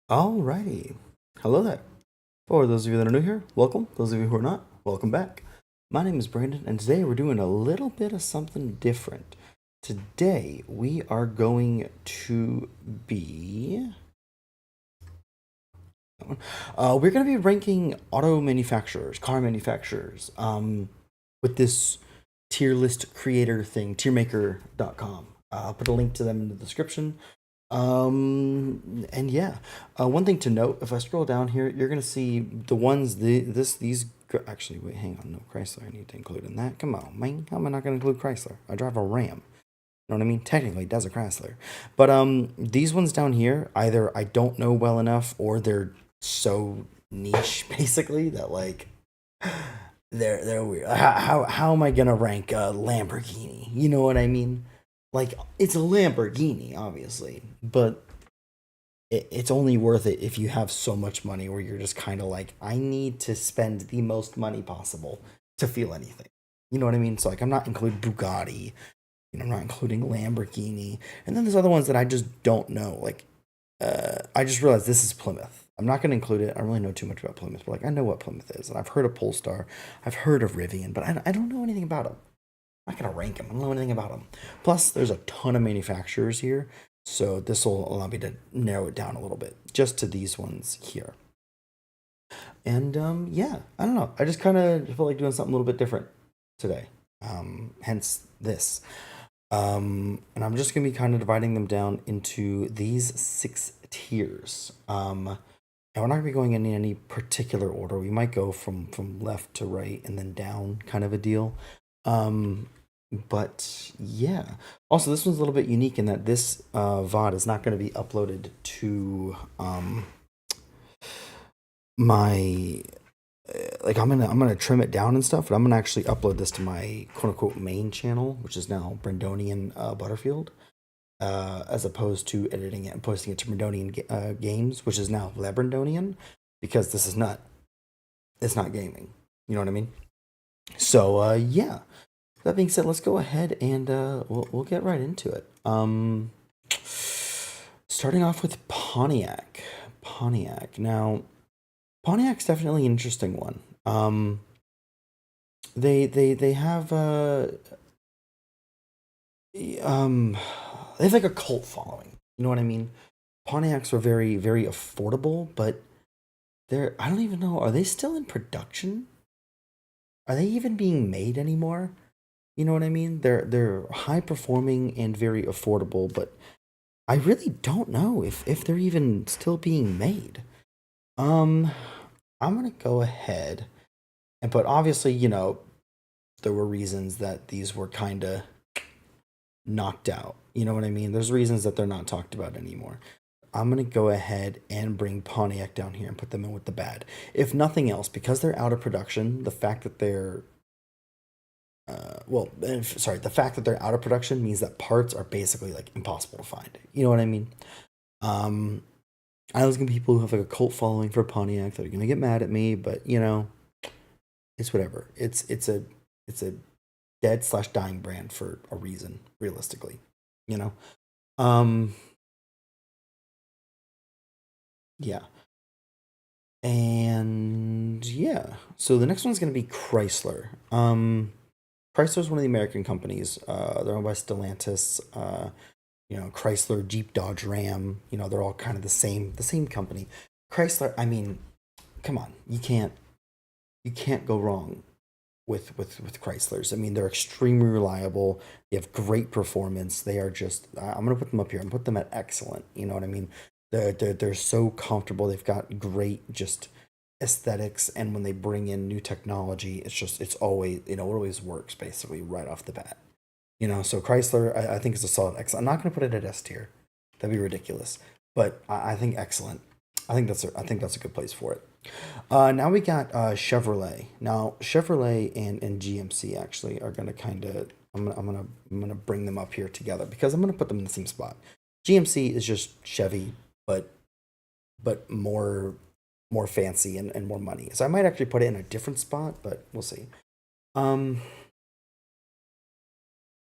Alrighty. Hello there. For those of you that are new here, welcome. Those of you who are not, welcome back. My name is Brandon, and today we're doing a little bit of something different. Today we are going to be. We're going to be ranking auto manufacturers, car manufacturers, with this tier list creator thing, tiermaker.com. I'll put a link to them in the description. And yeah, one thing to note, if I scroll down here, you're gonna see the ones actually, wait, hang on, no, Chrysler I need to include in that. Come on, man, how am I not gonna include Chrysler? I drive a Ram. You know what I mean? Technically, it does a Chrysler, but these ones down here, either I don't know well enough, or they're so niche, basically, that like they're weird. How am I gonna rank a Lamborghini? You know what I mean? Like, it's a Lamborghini, obviously, but it's only worth it if you have so much money where you're just kind of like, I need to spend the most money possible to feel anything. You know what I mean? So like, I'm not including Bugatti, I'm not including Lamborghini, and then there's other ones that I just don't know. Like, I just realized this is Plymouth. I'm not going to include it. I don't really know too much about Plymouth, but like, I know what Plymouth is, and I've heard of Polestar, I've heard of Rivian, but I don't know anything about them. I'm not gonna rank them. I don't know anything about them. Plus, there's a ton of manufacturers here, so this will allow me to narrow it down a little bit, just to these ones here. And yeah, I don't know. I just kind of feel like doing something a little bit different today. Hence this. And I'm just gonna be kind of dividing them down into these 6 tiers. And we're not gonna be going in any particular order. We might go from left to right and then down, kind of a deal. Um, but yeah. Also, this one's a little bit unique in that this VOD is not going to be uploaded to my like I'm gonna trim it down and stuff, but I'm gonna actually upload this to my quote unquote main channel, which is now Brandonian Butterfield, as opposed to editing it and posting it to Brandonian Games, which is now LeBrandonian, because this is not it's not gaming. You know what I mean? So yeah. That being said, let's go ahead and we'll get right into it. Starting off with Pontiac. Pontiac. Now, Pontiac's definitely an interesting one. They have um they have like a cult following. You know what I mean? Pontiacs are very affordable, but I don't even know, are they still in production? Are they even being made anymore? You know what I mean? They're high performing and very affordable, but I really don't know if they're even still being made. Um, I'm gonna go ahead and but obviously, there were reasons that these were kind of knocked out. You know what I mean? There's reasons that they're not talked about anymore. I'm gonna go ahead and bring Pontiac down here and put them in with the bad. If nothing else, because they're out of production, the fact that they're sorry, the fact that they're out of production means that parts are basically like impossible to find. You know what I mean? Um, I know there's gonna be people who have like a cult following for Pontiac that are gonna get mad at me, but it's whatever. It's a dead slash dying brand for a reason, realistically. You know? Um, yeah. And yeah. So the next one's gonna be Chrysler. Chrysler is one of the American companies. They're owned by Stellantis. Chrysler, Jeep, Dodge, Ram. They're all kind of the same company. Chrysler. I mean, come on, you can't go wrong with Chryslers. I mean, they're extremely reliable. They have great performance. They are just. I'm gonna put them up here. I'm gonna put them at excellent. You know what I mean? They're so comfortable. They've got great just aesthetics, and when they bring in new technology, it's always it always works basically right off the bat. So Chrysler, I think is a solid excellent. I'm not going to put it at S tier. That'd be ridiculous. But I think excellent. I think that's a good place for it. Now we got Chevrolet. Now Chevrolet and GMC actually are going to kind of. I'm gonna bring them up here together because I'm gonna put them in the same spot. GMC is just Chevy, but more fancy and more money. So I might actually put it in a different spot, but we'll see. Um,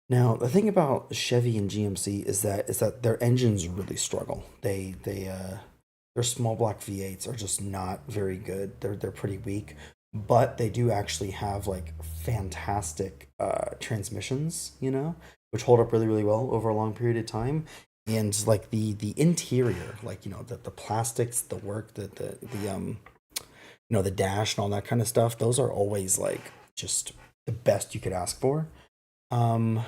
Now, the thing about Chevy and GMC is that their engines really struggle. They're their small block V8s are just not very good. They're pretty weak, but they do actually have like fantastic transmissions, you know, which hold up really really well over a long period of time. And like the interior, like you know the plastics, the work, the you know the dash and all that kind of stuff. Those are always like just the best you could ask for. Um,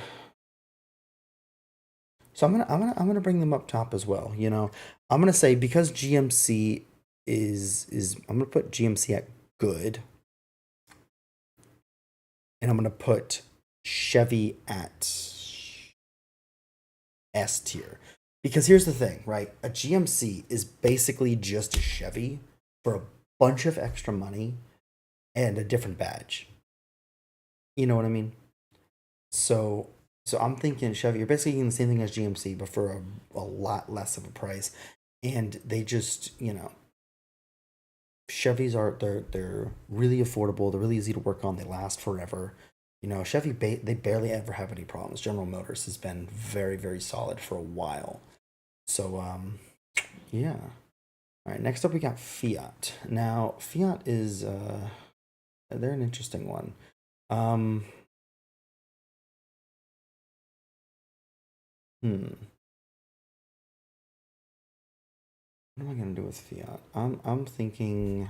so I'm gonna bring them up top as well. You know, I'm gonna say because GMC is I'm gonna put GMC at good, and I'm gonna put Chevy at S tier. Because here's the thing, right? A GMC is basically just a Chevy for a bunch of extra money and a different badge. You know what I mean? So so I'm thinking Chevy, you're basically getting the same thing as GMC, but for a lot less of a price. And they just, you know, Chevys are they're really affordable. They're really easy to work on. They last forever. You know, they barely ever have any problems. General Motors has been very very solid for a while. So yeah. All right, next up we got Fiat. Now, Fiat is they're an interesting one. Um hmm. What am I gonna do with Fiat? I'm thinking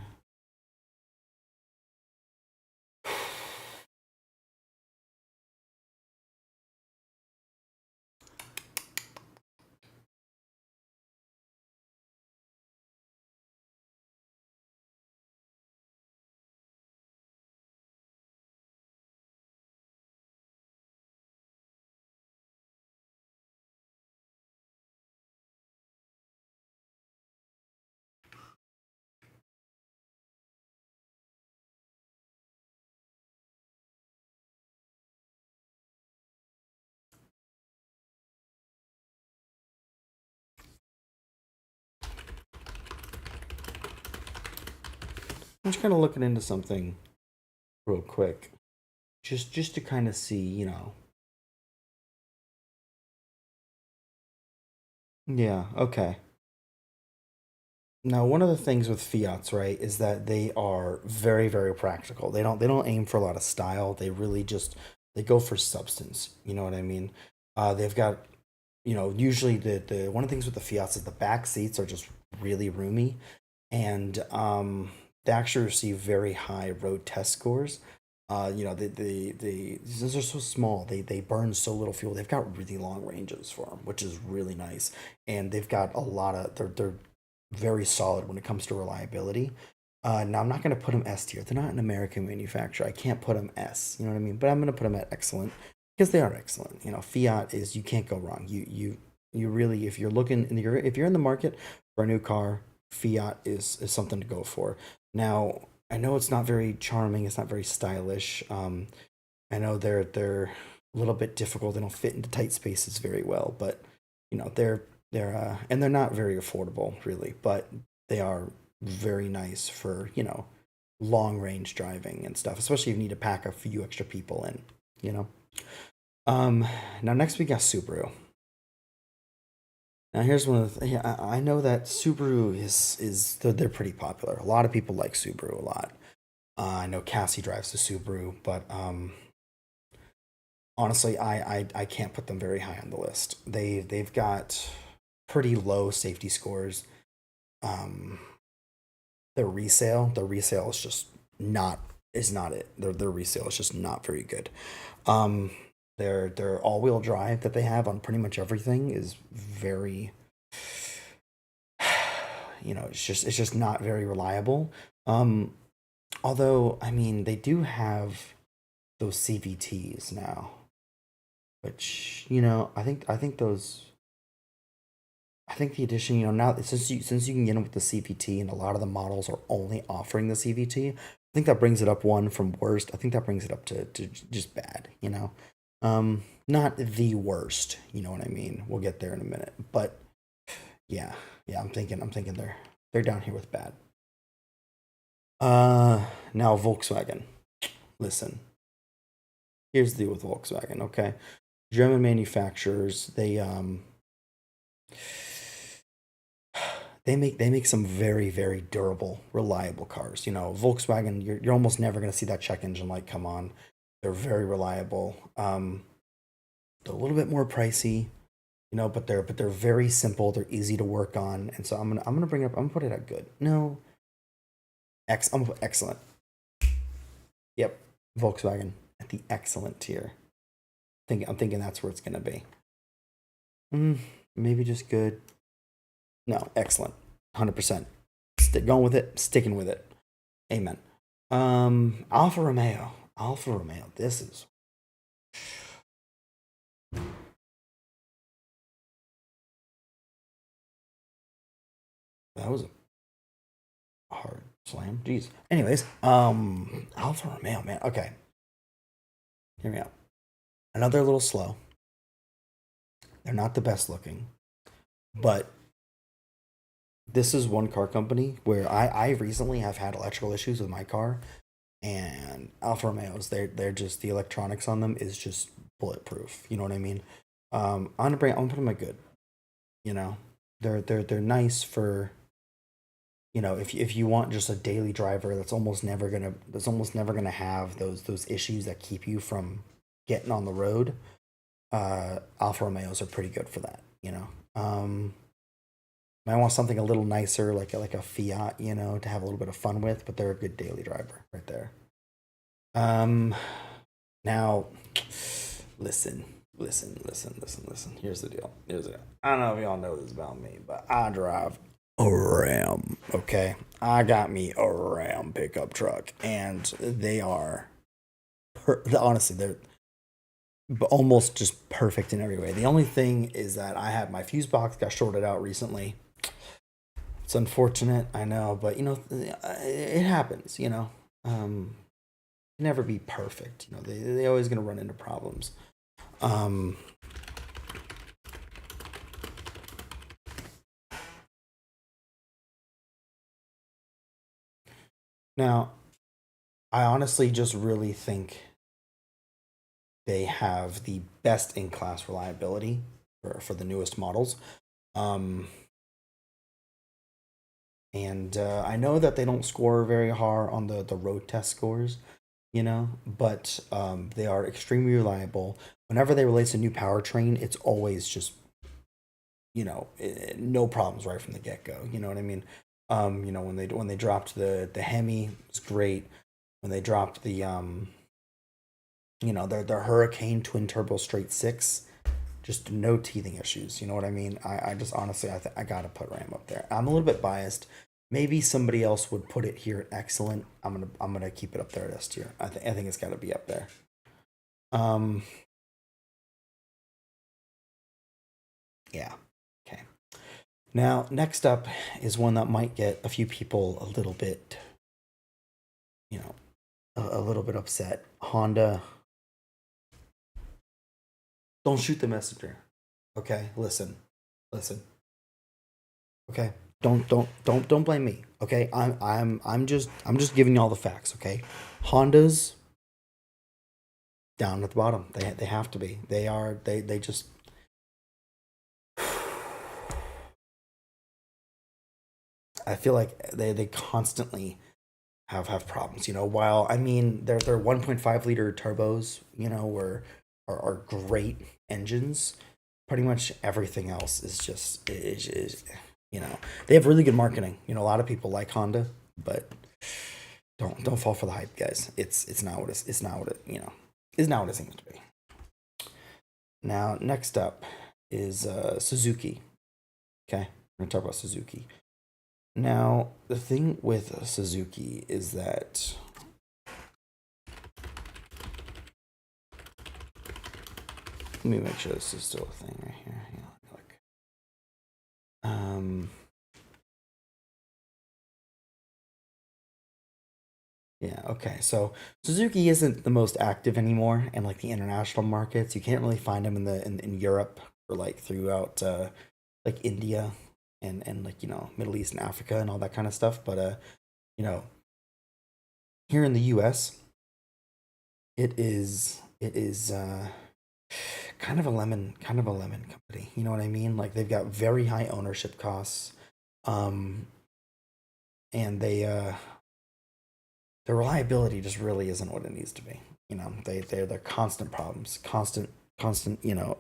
I'm just kind of looking into something real quick, just to kind of see, you know. Yeah, okay. Now, one of the things with Fiats, right, is that they are very, very practical. They don't aim for a lot of style. They really just they go for substance. You know what I mean? They've got, you know, usually the one of the things with the Fiats is the back seats are just really roomy, and they actually receive very high road test scores. You know, these are so small. They burn so little fuel. They've got really long ranges for them, which is really nice. And they've got a lot of they're very solid when it comes to reliability. Now I'm not going to put them S tier. They're not an American manufacturer. I can't put them S. You know what I mean? But I'm going to put them at excellent because they are excellent. You know, Fiat is you can't go wrong. You really if you're looking and if you're in the market for a new car, Fiat is something to go for. Now I know it's not very charming. It's not very stylish. I know they're a little bit difficult. They don't fit into tight spaces very well, but you know they're and they're not very affordable really, but they are very nice for you know long range driving and stuff, especially if you need to pack a few extra people in. You know. Um, Now next we got Subaru. Now here's one of the yeah, I know that Subaru is they're pretty popular. A lot of people like Subaru a lot. I know Cassie drives the Subaru, but honestly, I can't put them very high on the list. They've got pretty low safety scores. Um, their resale is not it. Their resale is just not very good. Um, their all wheel drive that they have on pretty much everything is very you know it's just not very reliable. Um, Although I mean they do have those CVTs now, which you know I think the addition you know now since you can get them with the CVT and a lot of the models are only offering the CVT, I think that brings it up one from worst. I think that brings it up to just bad, you know. Not the worst, you know what I mean. We'll get there in a minute, but yeah, yeah, I'm thinking they're down here with bad. Now Volkswagen. Listen, here's the deal with Volkswagen. Okay, German manufacturers. they make some very durable, reliable cars. You know, Volkswagen, you're almost never gonna see that check engine light come on. They're very reliable. They're a little bit more pricey, you know, but they're very simple. They're easy to work on, and so I'm gonna bring it up. I'm gonna put it at good. No, I'm gonna put excellent. Yep, Volkswagen at the excellent tier. I'm thinking that's where it's gonna be. Mm, maybe just good. No, excellent. 100%. Going with it, sticking with it. Amen. Alfa Romeo. Alfa Romeo. This is that was a hard slam. Jeez. Anyways, Alfa Romeo, man. Okay. Hear me out. Another little slow. They're not the best looking, but this is one car company where I recently have had electrical issues with my car, and Alfa Romeos, they're just the electronics on them is just bulletproof. You know what I mean? I'm gonna put them at good. You know, they're nice for, you know, if you want just a daily driver that's almost never gonna have those issues that keep you from getting on the road. Alfa Romeos are pretty good for that. You know, I want something a little nicer, like a Fiat, you know, to have a little bit of fun with, but they're a good daily driver right there. Um, Now, listen. Here's the deal. I don't know if y'all know this about me, but I drive a Ram. Okay, I got me a Ram pickup truck, and they are honestly they're almost just perfect in every way. The only thing is that I had my fuse box got shorted out recently. It's unfortunate, I know, but you know, it happens. You know, never be perfect. You know, they always gonna run into problems. Um, Now, I honestly just really think they have the best in class reliability for the newest models. Um, and I know that they don't score very hard on the road test scores, you know, but they are extremely reliable. Whenever they release a new powertrain, it's always just, you know, no problems right from the get go. You know what I mean? You know, when they dropped the Hemi, it was great. When they dropped the you know, their Hurricane twin turbo straight six, just no teething issues. You know what I mean? I just honestly, I gotta put Ram up there. I'm a little bit biased. Maybe somebody else would put it here at excellent. I'm gonna keep it up there at S tier. I think it's got to be up there. Um, yeah. Okay. Now next up is one that might get a few people a little bit, you know, a little bit upset. Honda. Don't shoot the messenger. Okay. Listen. Okay. Don't blame me. Okay. I'm just giving you all the facts. Okay. Hondas down at the bottom. They have to be. They just I feel like they constantly have problems. You know, while I mean their 1.5 liter turbos, you know, are great engines. Pretty much everything else is you know, they have really good marketing. You know, a lot of people like Honda, but don't fall for the hype, guys. It's not what it's not what it, you know, is not what it seems to be. Now next up is Suzuki. Okay, we're gonna talk about Suzuki. Now the thing with Suzuki is that let me make sure this is still a thing right here. Hang on, look. Yeah, okay. So Suzuki isn't the most active anymore in like the international markets. You can't really find them in Europe or like throughout like India and like, you know, Middle East and Africa and all that kind of stuff. But you know, here in the US, it is kind of a lemon company. You know what I mean? Like they've got very high ownership costs. Um, and the reliability just really isn't what it needs to be. You know, they're constant problems, constant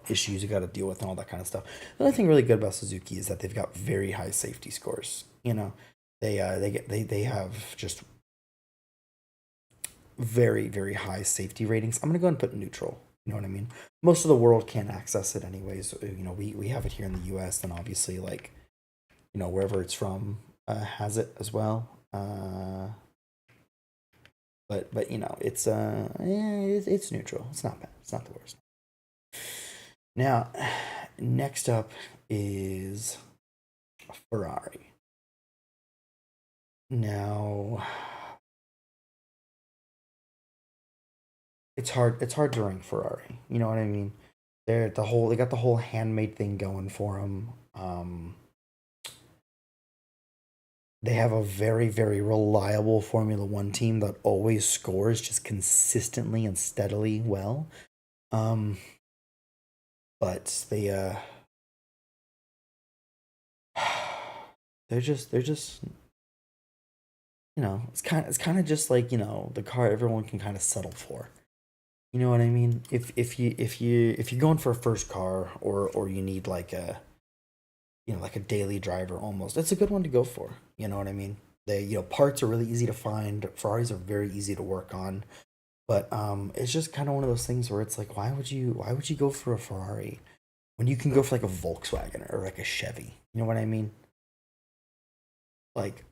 issues you got to deal with and all that kind of stuff. The only thing really good about Suzuki is that they've got very high safety scores. You know, they have just very high safety ratings. I'm gonna go ahead and put neutral. You know what I mean? Most of the world can't access it anyways. You know, we have it here in the U.S. and obviously like wherever it's from has it as well. But it's neutral. It's not bad. It's not the worst. Now, next up is Ferrari. Now, it's hard to rank Ferrari. You know what I mean? They got the whole handmade thing going for them. They have a very reliable Formula One team that always scores just consistently and steadily well. Um, but they're just it's kind of just like the car everyone can kind of settle for. You know what I mean? If you're going for a first car or you need like a like a daily driver almost, it's a good one to go for. You know what I mean? They parts are really easy to find. Ferraris are very easy to work on. But it's just kind of one of those things where it's like, why would you go for a Ferrari when you can go for like a Volkswagen or like a Chevy? You know what I mean? Like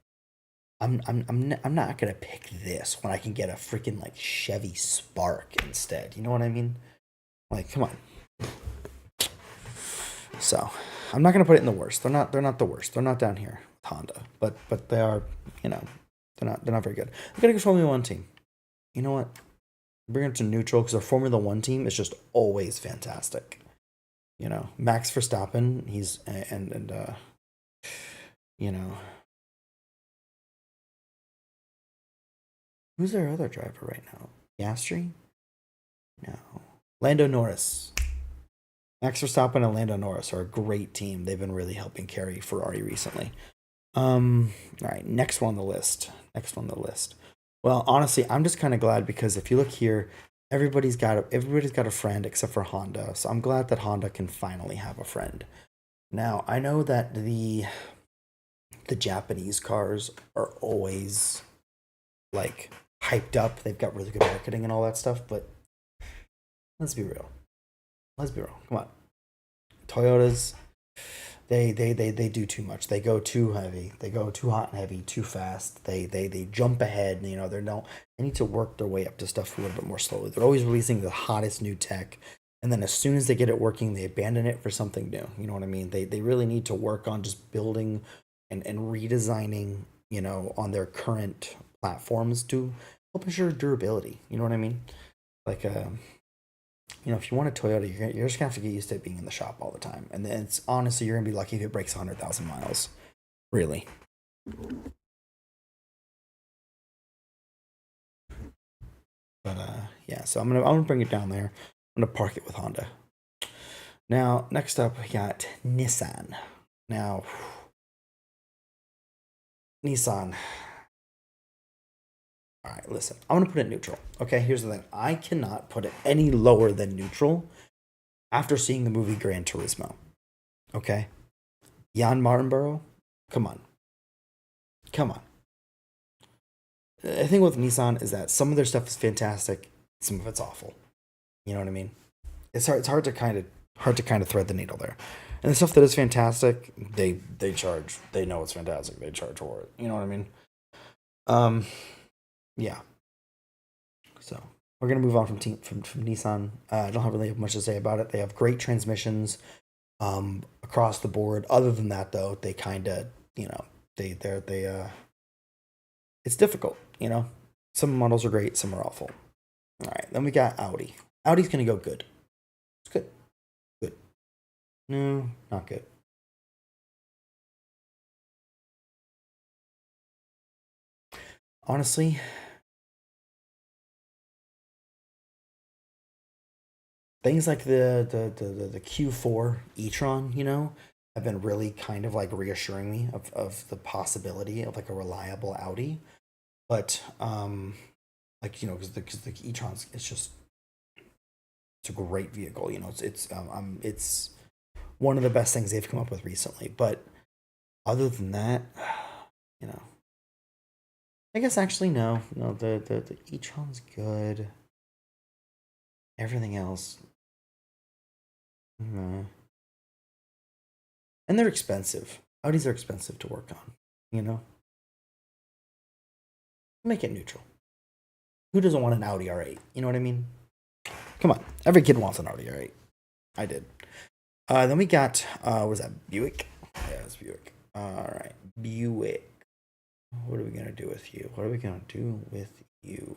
I'm not gonna pick this when I can get a freaking like Chevy Spark instead. You know what I mean? Like, come on. So I'm not gonna put it in the worst. They're not the worst. They're not down here with Honda, but they are. You know, they're not very good. I gotta go Formula One team. You know what? Bring it to neutral because our Formula One team is just always fantastic. Max Verstappen. He's and you know who's their other driver right now? Piastri? No. Lando Norris. Max Verstappen and Lando Norris are a great team. They've been really helping carry Ferrari recently. All right, next one on the list. Next one on the list. Well, honestly, I'm just kind of glad because if you look here, everybody's got a friend except for Honda. So I'm glad that Honda can finally have a friend. Now, I know that the Japanese cars are always like hyped up. They've got really good marketing and all that stuff, but let's be real. Let's be real. Come on. Toyotas, they do too much. They go too heavy. They go too hot and heavy, too fast. They jump ahead. They need to work their way up to stuff a little bit more slowly. They're always releasing the hottest new tech, and then as soon as they get it working, they abandon it for something new. You know what I mean? They really need to work on just building and redesigning, on their current platforms to help ensure durability. You know what I mean? Like if you want a Toyota, you're just gonna have to get used to it being in the shop all the time. And then it's honestly, you're gonna be lucky if it breaks 100,000 miles. Really. But yeah. So I'm gonna bring it down there. I'm gonna park it with Honda. Now, next up, we got Nissan. Now, Nissan. All right, listen. I'm gonna put it neutral. Okay, here's the thing. I cannot put it any lower than neutral after seeing the movie Gran Turismo. Okay, Jan Martinborough, come on, come on. The thing with Nissan is that some of their stuff is fantastic, some of it's awful. You know what I mean? It's hard to kind of thread the needle there. And the stuff that is fantastic, they charge. They know it's fantastic. They charge for it. You know what I mean? Um, yeah. So we're gonna move on from Nissan. I don't have really much to say about it. They have great transmissions, across the board. Other than that, though, they kind of they it's difficult. Some models are great, some are awful. All right, then we got Audi. Audi's gonna go good. It's good. Good. No, not good. Honestly, things like the Q4 e-tron, have been really kind of like reassuring me of the possibility of like a reliable Audi. But like, because the e-trons, it's a great vehicle. It's one of the best things they've come up with recently. But other than that, you know, I guess actually no, the e-tron's good. Everything else, and they're expensive. Audis are expensive to work on. Make it neutral. Who doesn't want an Audi R8? You know what I mean? Come on, every kid wants an Audi R8. I did. Then we got was that Buick? Yeah, it's Buick. All right, Buick. What are we gonna do with you? What are we gonna do with you?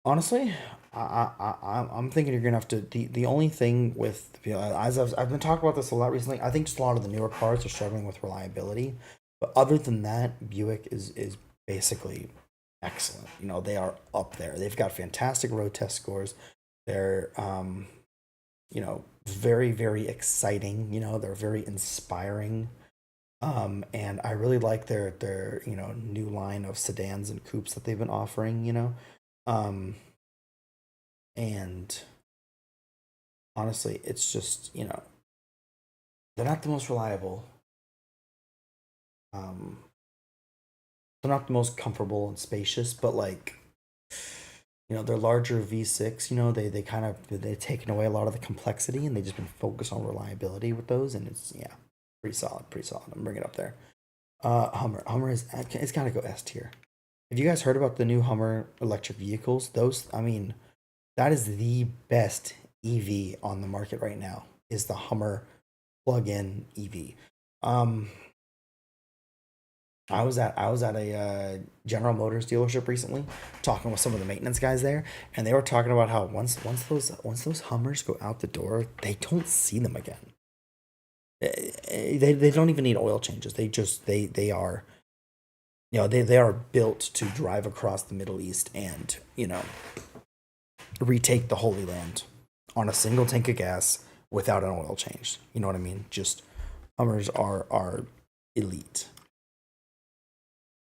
Honestly, I'm thinking you're gonna have to. The only thing with, as I've been talking about this a lot recently, I think just a lot of the newer cars are struggling with reliability. But other than that, Buick is basically excellent. They are up there. They've got fantastic road test scores. They're very, very exciting. They're very inspiring. And I really like their new line of sedans and coupes that they've been offering. And honestly, it's just, they're not the most reliable. They're not the most comfortable and spacious, but like, they're larger V6, they've taken away a lot of the complexity and they've just been focused on reliability with those. And it's, yeah, pretty solid, pretty solid. I'm bringing it up there. Hummer it's got to go S tier. Have you guys heard about the new Hummer electric vehicles? That is the best EV on the market right now, is the Hummer plug-in EV. I was at a General Motors dealership recently, talking with some of the maintenance guys there, and they were talking about how once those Hummers go out the door, they don't see them again. They don't even need oil changes. They are, they are built to drive across the Middle East and retake the Holy Land on a single tank of gas without an oil change. You know what I mean? Just Hummers are elite.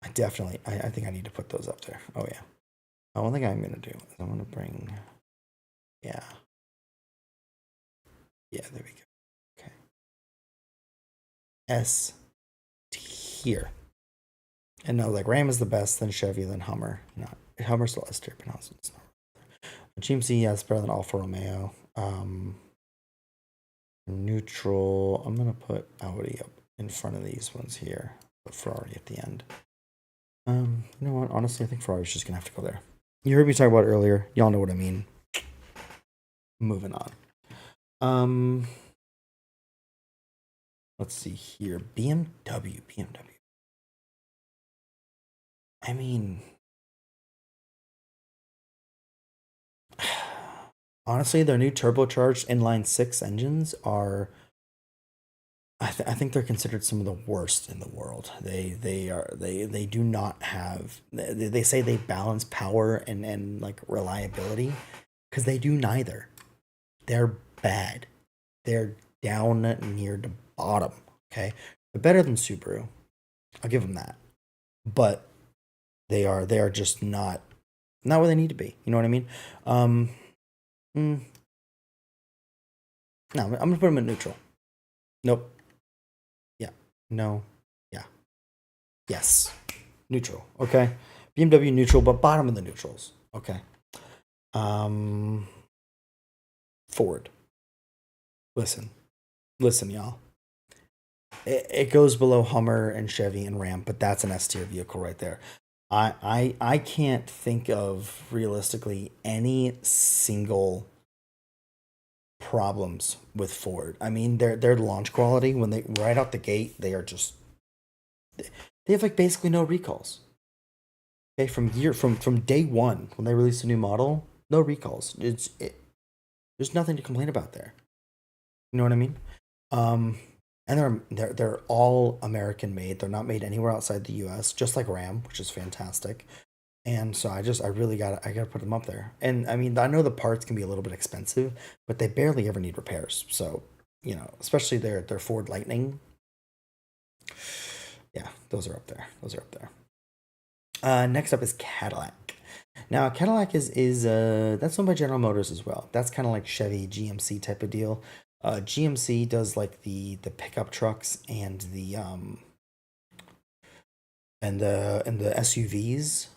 I think I need to put those up there. Oh yeah. One thing I'm gonna do is I'm gonna bring, yeah, there we go. Okay. S tier. And no, like Ram is the best, then Chevy, then Hummer. Hummer's still S tier, but also it's not. GMC, yeah, it's better than Alfa Romeo. Neutral. I'm gonna put Audi up in front of these ones here, but Ferrari at the end. You know what? Honestly, I think Ferrari's just gonna have to go there. You heard me talk about it earlier. Y'all know what I mean. Moving on. Let's see here. BMW. I mean, honestly, their new turbocharged inline six engines are. I think they're considered some of the worst in the world. They do not have. They say they balance power and like reliability, because they do neither. They're bad. They're down near the bottom. Okay, they're better than Subaru. I'll give them that, but they are just not where they need to be. You know what I mean? No, I'm gonna put them in neutral. Nope. Yeah. No. Yeah. Yes. Neutral. Okay. BMW neutral, but bottom of the neutrals. Okay. Ford. Listen, y'all. It goes below Hummer and Chevy and Ram, but that's an S tier vehicle right there. I can't think of realistically any single problems with Ford. I mean, their launch quality, when they right out the gate, they have like basically no recalls. Okay, from day one when they release a new model, no recalls. There's nothing to complain about there. You know what I mean? And they're all American made. They're not made anywhere outside the U.S. Just like Ram, which is fantastic. And so I really gotta put them up there. And I mean, I know the parts can be a little bit expensive, but they barely ever need repairs. So, especially their Ford Lightning. Yeah, those are up there. Those are up there. Next up is Cadillac. Now, Cadillac is that's owned by General Motors as well. That's kind of like Chevy GMC type of deal. GMC does like the pickup trucks and the SUVs,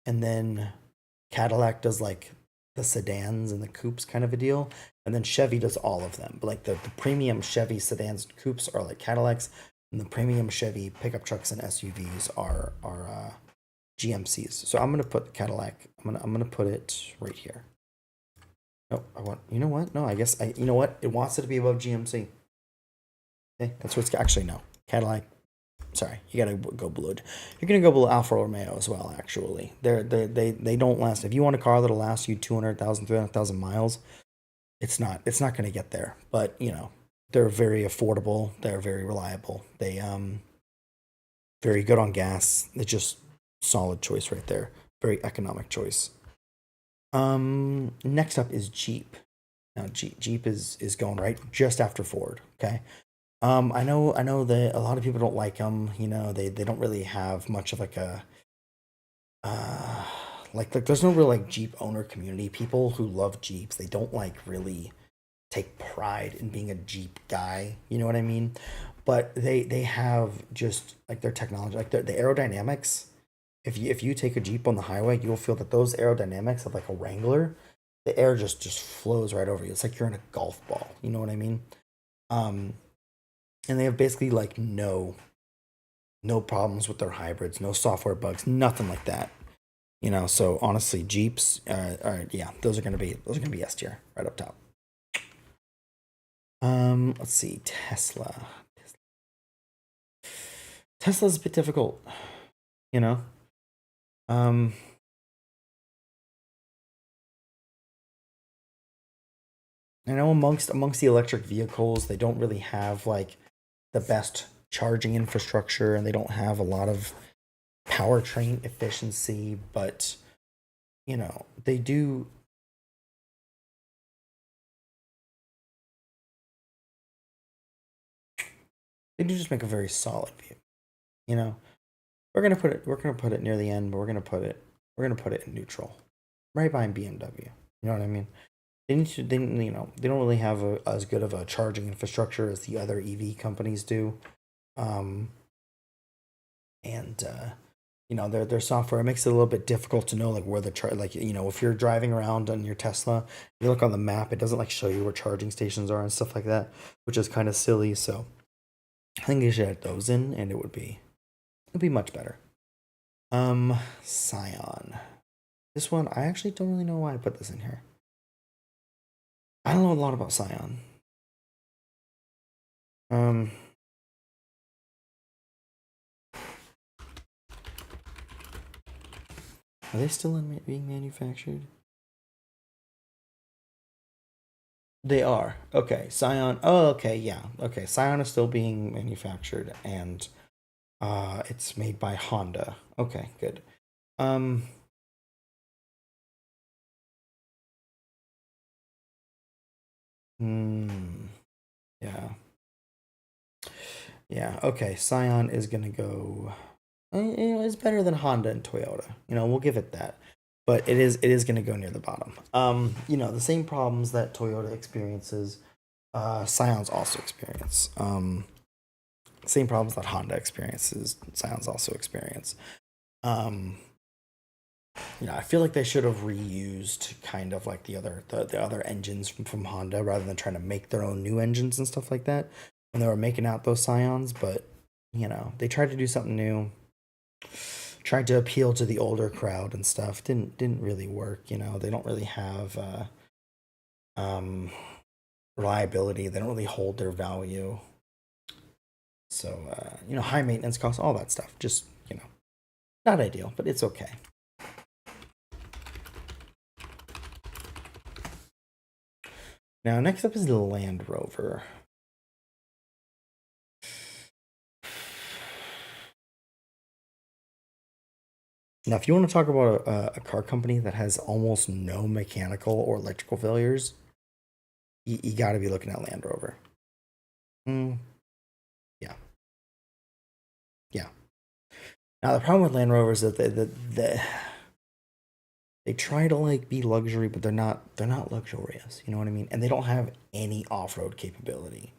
and then Cadillac does like the sedans and the coupes kind of a deal, and then Chevy does all of them. But like the premium Chevy sedans and coupes are like Cadillacs, and the premium Chevy pickup trucks and SUVs are GMCs. So I'm gonna put Cadillac. I'm gonna put it right here. No, I want. You know what? No, I guess I. You know what? It wants it to be above GMC. Okay, that's what's actually no Cadillac. Sorry, you gotta go below. You're gonna go below Alfa Romeo as well. Actually, they don't last. If you want a car that'll last you 200,000, 300,000 miles, it's not gonna get there. But they're very affordable. They're very reliable. They very good on gas. It's just solid choice right there. Very economic choice. Next up is Jeep. Now Jeep is going right just after Ford. Okay. I know that a lot of people don't like them. They don't really have much of like a like there's no real like Jeep owner community. People who love Jeeps, they don't like really take pride in being a Jeep guy. You know what I mean? But they have just like their technology, like the aerodynamics. If you take a Jeep on the highway, you'll feel that those aerodynamics of like a Wrangler, the air just flows right over you. It's like you're in a golf ball. You know what I mean? Um, and they have basically like no problems with their hybrids, no software bugs, nothing like that. So honestly, Jeeps, yeah, those are gonna be S tier right up top. Let's see, Tesla. Tesla's a bit difficult, you know. Um, I know amongst the electric vehicles, they don't really have like the best charging infrastructure, and they don't have a lot of powertrain efficiency, but they do just make a very solid vehicle. You know, we're gonna put it near the end, but we're gonna put it in neutral, right behind BMW. You know what I mean? They don't really have as good of a charging infrastructure as the other EV companies do. Um, and their software makes it a little bit difficult to know like where the if you're driving around on your Tesla, you look on the map, it doesn't like show you where charging stations are and stuff like that, which is kind of silly. So I think you should add those in, and it'd be much better. Scion. This one I actually don't really know why I put this in here. I don't know a lot about Scion. Um, are they still being manufactured? They are. Okay, Scion. Oh, okay, yeah. Okay, Scion is still being manufactured, and it's made by Honda. Okay, good. Um, hmm, yeah, yeah. Okay, Scion is gonna go. It's better than Honda and Toyota. We'll give it that. But it is gonna go near the bottom. The same problems that Toyota experiences, Scions also experience. Same problems that Honda experiences, Scions also experience. Um, I feel like they should have reused kind of like the other engines from Honda rather than trying to make their own new engines and stuff like that when they were making out those Scions. But they tried to do something new, tried to appeal to the older crowd and stuff. Didn't really work. They don't really have um reliability. They don't really hold their value. So high maintenance costs, all that stuff. Just not ideal, but it's okay. Now, next up is the Land Rover. Now, if you want to talk about a car company that has almost no mechanical or electrical failures, you got to be looking at Land Rover. Yeah. Yeah. Now, the problem with Land Rover is that they try to like be luxury, but they're not luxurious. You know what I mean? And they don't have any off-road capability.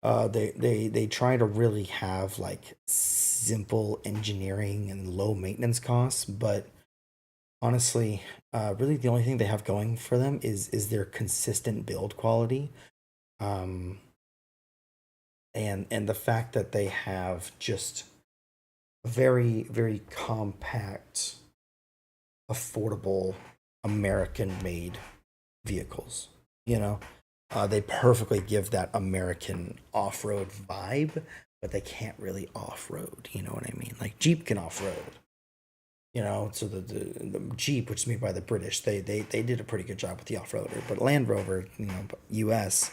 They try to really have like simple engineering and low maintenance costs, but honestly, really the only thing they have going for them is their consistent build quality, um, and the fact that they have just very compact, affordable, American-made vehicles. You know, they perfectly give that American off-road vibe, but they can't really off-road. You know what I mean? Like Jeep can off-road. You know, so the Jeep, which is made by the British, they did a pretty good job with the off-roader. But Land Rover, you know, U.S.,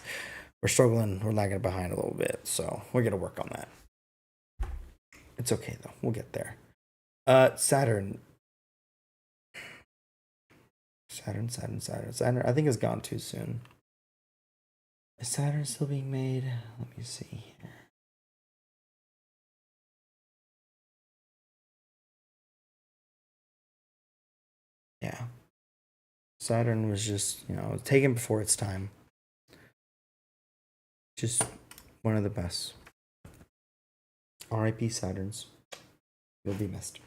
we're struggling. We're lagging behind a little bit, so we're gonna work on that. It's okay though. We'll get there. Saturn. Saturn. I think it's gone too soon. Is Saturn still being made? Let me see. Yeah. Saturn was just, you know, taken before its time. Just one of the best. RIP Saturns. You'll be missed.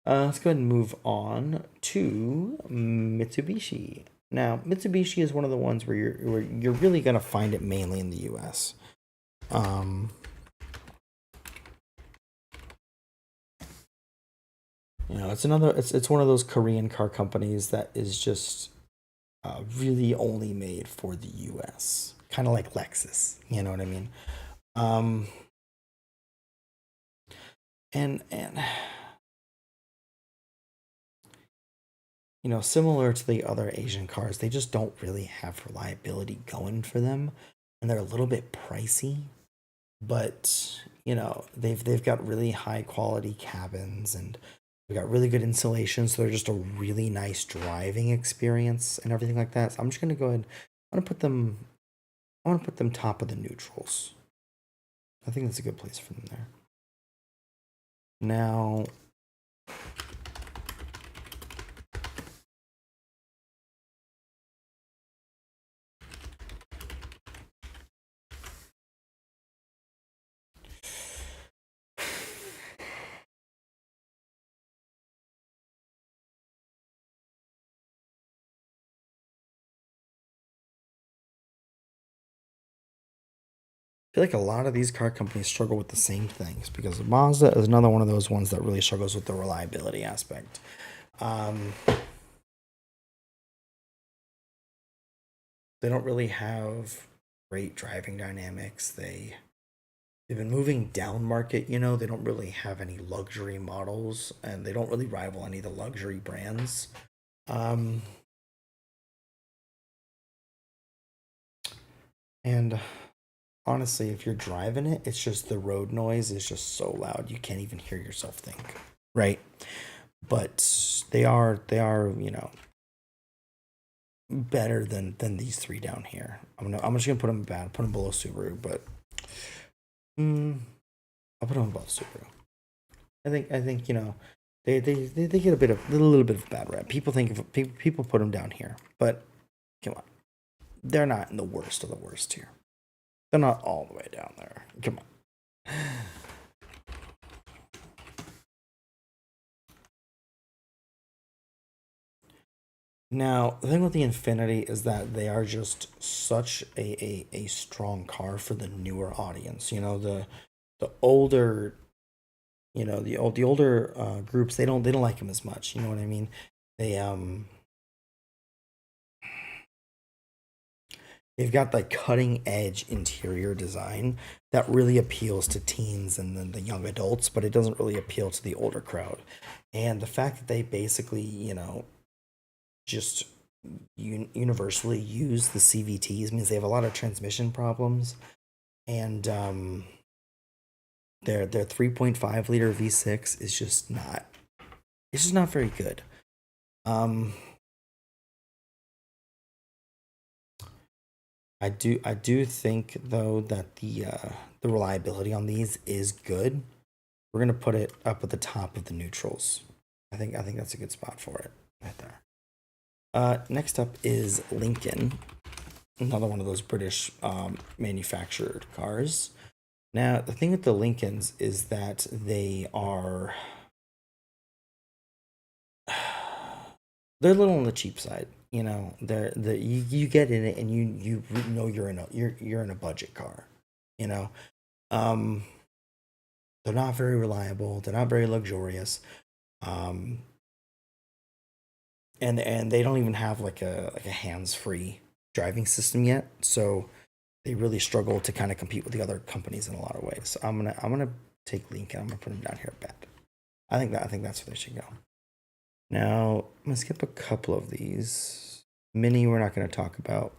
Let's go ahead and move on to Mitsubishi. Now, Mitsubishi is one of the ones where you're really gonna find it mainly in the U.S. You know, it's one of those Korean car companies that is just really only made for the U.S. Kind of like Lexus, you know what I mean? And you know, similar to the other Asian cars, they just don't really have reliability going for them, and they're a little bit pricey. But you know, they've got really high quality cabins, and we got really good insulation, so they're just a really nice driving experience and everything like that. So I'm just gonna go ahead. I want to put them. I want to put them top of the neutrals. I think that's a good place for them there. Now, I feel like a lot of these car companies struggle with the same things because Mazda is another one of those ones that really struggles with the reliability aspect. They don't really have great driving dynamics. They've been moving down market, you know, they don't really have any luxury models and they don't really rival any of the luxury brands. And honestly, if you're driving it, it's just the road noise is just so loud you can't even hear yourself think, right? But they are, you know, better than these three down here. I'm just gonna put them bad, put them below Subaru, but I'll put them above Subaru. I think you know they get a little bit of bad rap. People think of people put them down here, but come on, they're not in the worst of the worst here. They're not all the way down there. Come on. Now, the thing with the Infinity is that they are just such a strong car for the newer audience. You know, the older, you know, the older groups, they don't like them as much. You know what I mean? They've got like cutting edge interior design that really appeals to teens and then the young adults, but it doesn't really appeal to the older crowd. And the fact that they basically, you know, just universally use the CVTs means they have a lot of transmission problems, and their 3.5 liter V6 is just not It's just not very good. I do think though that the reliability on these is good. We're gonna put it up at the top of the neutrals. I think that's a good spot for it right there. Next up is Lincoln, another one of those British manufactured cars. Now the thing with the Lincolns is that they're a little on the cheap side. You know, you get in it and you know you're in a budget car. You know, um, they're not very reliable. They're not very luxurious. Um, and they don't even have like a hands-free driving system yet. So they really struggle to kind of compete with the other companies in a lot of ways. So I'm gonna take Lincoln. I'm gonna put them down here at bed. I think that's where they should go. Now I'm gonna skip a couple of these. Mini we're not gonna talk about.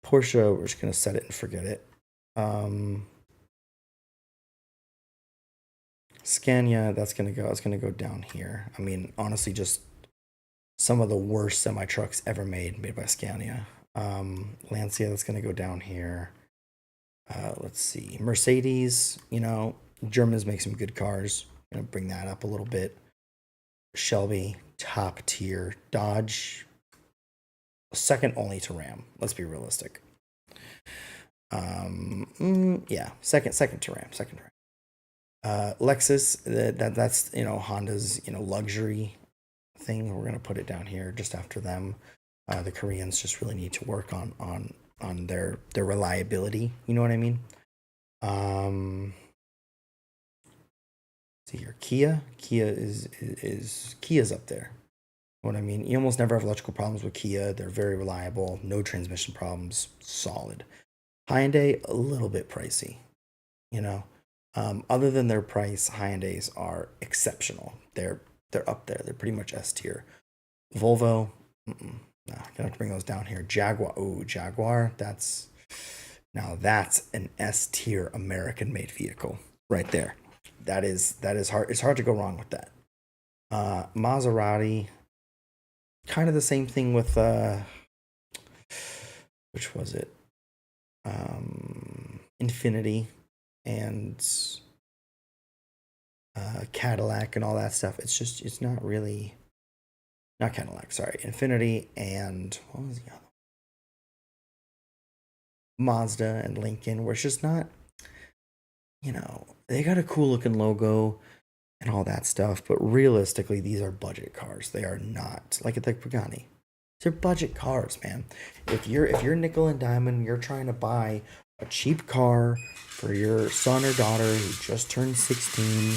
Porsche we're just gonna set it and forget it. Scania that's gonna go down here. I mean honestly just some of the worst semi trucks ever made by Scania. Lancia that's gonna go down here. Let's see, Mercedes. You know, Germans make some good cars. I'm gonna bring that up a little bit. Shelby, top tier. Dodge, second only to Ram. Let's be realistic. Yeah, second to Ram. Second to Ram. Lexus, that's Honda's luxury thing. We're gonna put it down here just after them. The Koreans just really need to work on their reliability. You know what I mean? See here, Kia is Kia's up there. You know what I mean? You almost never have electrical problems with Kia. They're very reliable, no transmission problems, solid. Hyundai a little bit pricey, you know. Other than their price, Hyundai's are exceptional. They're up there. They're pretty much S tier. Volvo, no, gonna have to bring those down here. Jaguar, Jaguar. That's an S tier American made vehicle right there. That is hard. It's hard to go wrong with that. Maserati, kind of the same thing with which was it? Infinity and Cadillac and all that stuff. It's not really not Cadillac. Sorry, Infinity and what was the other? Mazda and Lincoln. Where it's just not. They got a cool looking logo and all that stuff, but realistically, these are budget cars. They are not like Pagani. They're budget cars, man. If you're nickel and diamond, you're trying to buy a cheap car for your son or daughter who just turned 16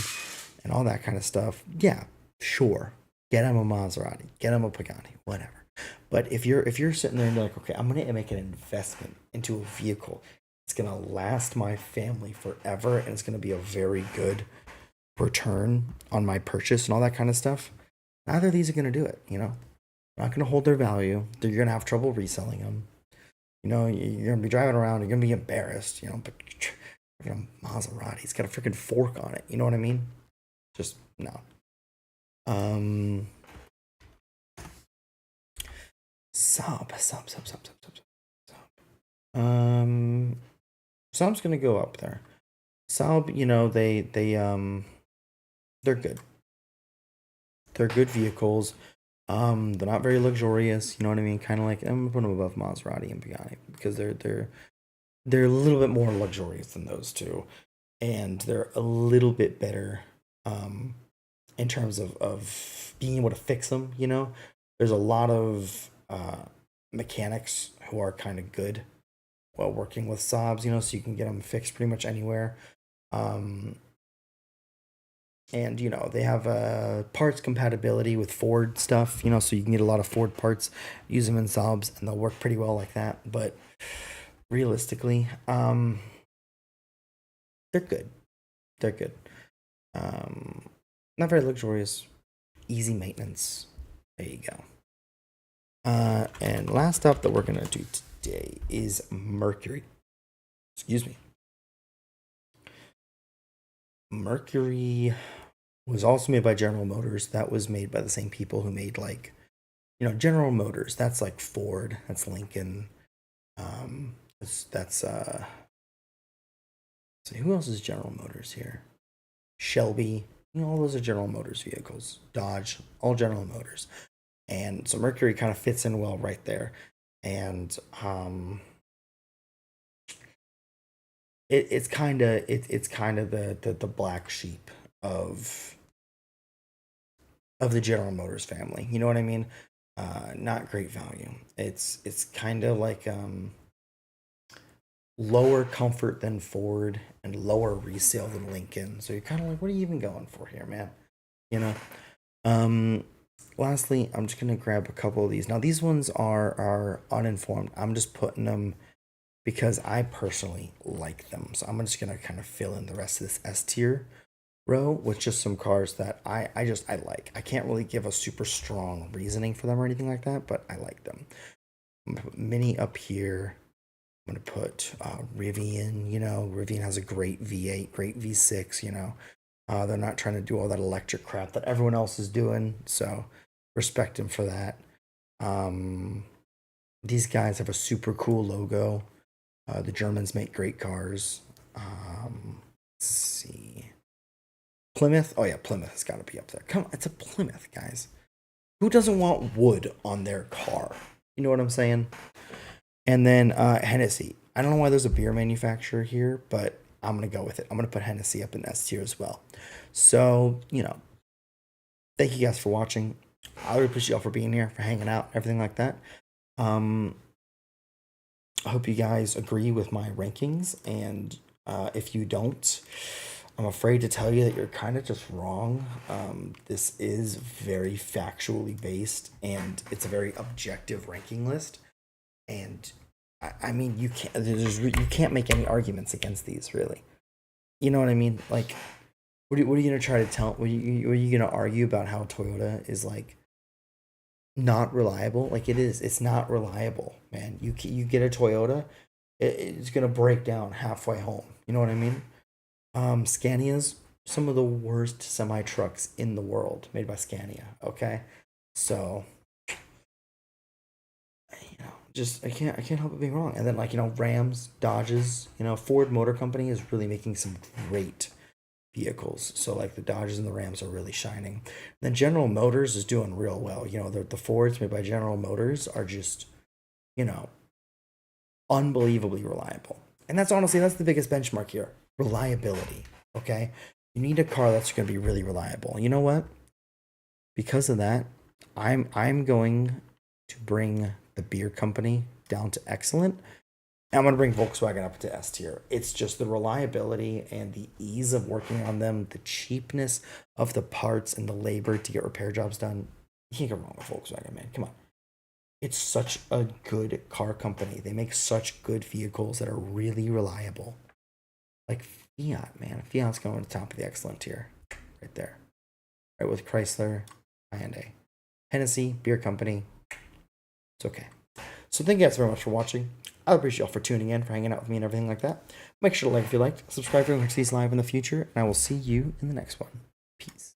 and all that kind of stuff. Yeah, sure. Get him a Maserati, get him a Pagani, whatever. But if you're sitting there and you're like, okay, I'm gonna make an investment into a vehicle. It's gonna last my family forever, and it's gonna be a very good return on my purchase and all that kind of stuff. Neither of these are gonna do it. Not gonna hold their value. You're gonna have trouble reselling them. You're gonna be driving around. You're gonna be embarrassed. But Maserati's got a freaking fork on it. You know what I mean? Just no. Saab. Saab's gonna go up there. Saab, they're good. They're good vehicles. They're not very luxurious. You know what I mean? Kind of like I'm gonna put them above Maserati and Pagani because they're a little bit more luxurious than those two, and they're a little bit better in terms of being able to fix them. There's a lot of mechanics who are kind of good while working with Saabs, so you can get them fixed pretty much anywhere. And they have parts compatibility with Ford stuff, so you can get a lot of Ford parts, use them in Saabs, and they'll work pretty well like that. But realistically, they're good. They're good. Not very luxurious, easy maintenance. There you go. And last up that we're gonna do today is Mercury. Excuse me. Mercury was also made by General Motors. That was made by the same people who made, like, you know, General Motors. That's like Ford. That's Lincoln. That's so who else is General Motors here? Shelby. You know, all those are General Motors vehicles. Dodge, all General Motors. And so Mercury kind of fits in well right there. And it's kind of the black sheep of the General Motors family. You know what I mean? Not great value. It's kind of like lower comfort than Ford and lower resale than Lincoln. So you're kind of like, what are you even going for here, man? You know. Lastly, I'm just gonna grab a couple of these. Now these ones are uninformed. I'm just putting them because I personally like them. So I'm just gonna kind of fill in the rest of this S tier row with just some cars that I like. I can't really give a super strong reasoning for them or anything like that, but I like them. I'm gonna put Mini up here. I'm gonna put Rivian. You know, Rivian has a great V8, great V6. You know, they're not trying to do all that electric crap that everyone else is doing. So respect them for that. These guys have a super cool logo. The Germans make great cars. Let's see. Plymouth. Oh yeah, Plymouth has got to be up there. Come on, it's a Plymouth, guys. Who doesn't want wood on their car? You know what I'm saying? And then Hennessy. I don't know why there's a beer manufacturer here, but I'm going to go with it. I'm going to put Hennessy up in S tier as well. So, you know, thank you guys for watching. I really appreciate y'all for being here, for hanging out, everything like that. I hope you guys agree with my rankings. And if you don't, I'm afraid to tell you that you're kind of just wrong. This is very factually based, and it's a very objective ranking list. And I mean, you can't make any arguments against these, really. You know what I mean? Like, what are you gonna try to tell? What are you gonna argue about how Toyota is like not reliable? Like, it is. It's not reliable, man. You get a Toyota, it's gonna break down halfway home. You know what I mean? Scania's some of the worst semi trucks in the world made by Scania. Okay, so you know, just I can't help it being wrong. And then, like, you know, Rams, Dodges, you know, Ford Motor Company is really making some great vehicles. So like the Dodges and the Rams are really shining. And then General Motors is doing real well. You know, the Fords made by General Motors are just, you know, unbelievably reliable. And that's the biggest benchmark here. Reliability. Okay? You need a car that's going to be really reliable. You know what? Because of that, I'm going to bring the beer company down to excellent. I'm going to bring Volkswagen up to S tier. It's just the reliability and the ease of working on them, the cheapness of the parts and the labor to get repair jobs done. You can't go wrong with Volkswagen, man. Come on. It's such a good car company. They make such good vehicles that are really reliable. Like Fiat, man. Fiat's going to the top of the excellent tier. Right there. Right with Chrysler, Hyundai. Hennessy, beer company. It's okay. So thank you guys very much for watching. I appreciate y'all for tuning in, for hanging out with me and everything like that. Make sure to like if you liked, subscribe if you want to see these live in the future, and I will see you in the next one. Peace.